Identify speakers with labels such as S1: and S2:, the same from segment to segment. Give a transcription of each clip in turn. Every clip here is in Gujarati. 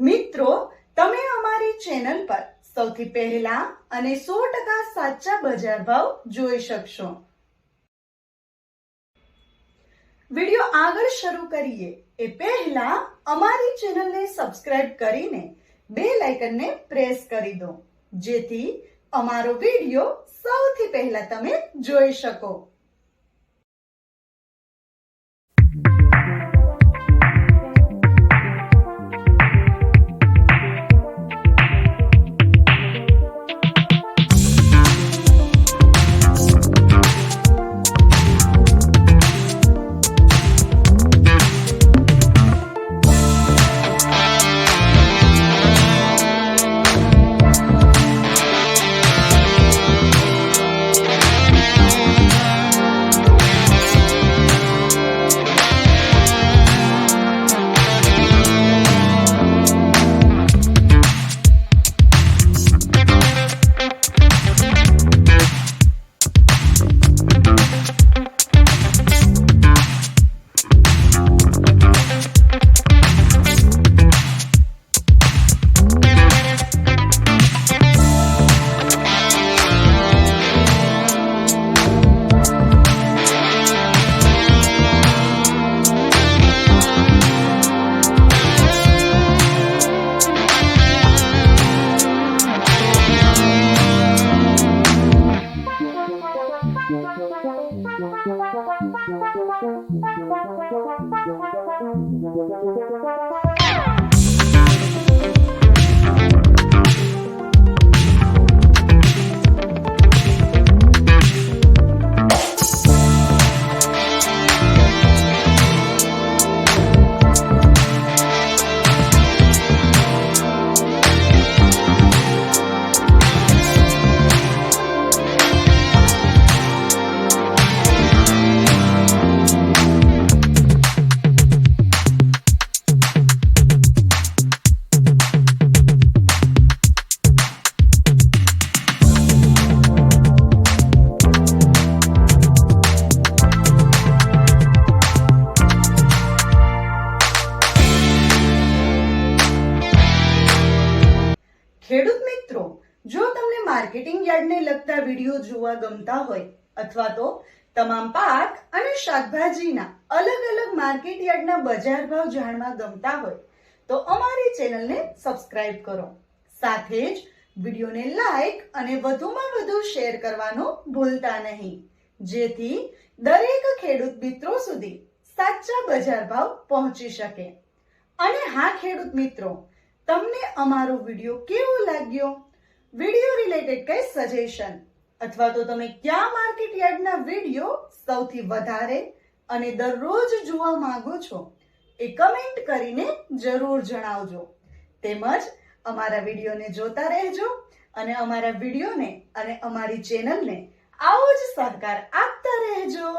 S1: મિત્રો, તમે અમારી ચેનલ પર સૌથી પહેલા અને 100% સાચા બજાર ભાવ જોઈ શકશો। વિડિયો આગળ શરૂ કરીએ એ પહેલા અમારી ચેનલને સબસ્ક્રાઇબ કરીને બેલ આઇકનને પ્રેસ કરી દો, જેથી અમારો વિડિયો સૌથી પહેલા તમે જોઈ શકો। ખેડૂત મિત્રો, જો તમને માર્કેટિંગ યાર્ડને લગતા વિડીયો જોવા ગમતા હોય અથવા તો તમામ પાક અને શાકભાજીના અલગ અલગ માર્કેટ યાર્ડના બજાર ભાવ જાણવા ગમતા હોય તો અમારી ચેનલને સબસ્ક્રાઇબ કરો। સાથે જ વિડીયોને લાઈક અને વધુમાં વધુ શેર કરવાનું ભૂલતા નહીં, જેથી દરેક ખેડૂત મિત્રો સુધી સાચા બજાર ભાવ પહોંચી શકે। અને હા ખેડૂત મિત્રો, તમને અમારો વિડિયો કેવો લાગ્યો? વિડિયો રિલેટેડ કઈ સજેશન અથવા તો તમે કયા માર્કેટ યાર્ડના વિડિયો સૌથી વધારે અને દરરોજ જોવા માંગો છો એ કમેન્ટ કરીને જરૂર જણાવજો। તેમજ અમારા વિડિયોને જોતા રહેજો અને અમારા વિડિયોને અને અમારી ચેનલને આવો જ સહકાર આપતા રહેજો।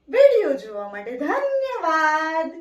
S1: વિડિયો જોવા માટે ધન્યવાદ।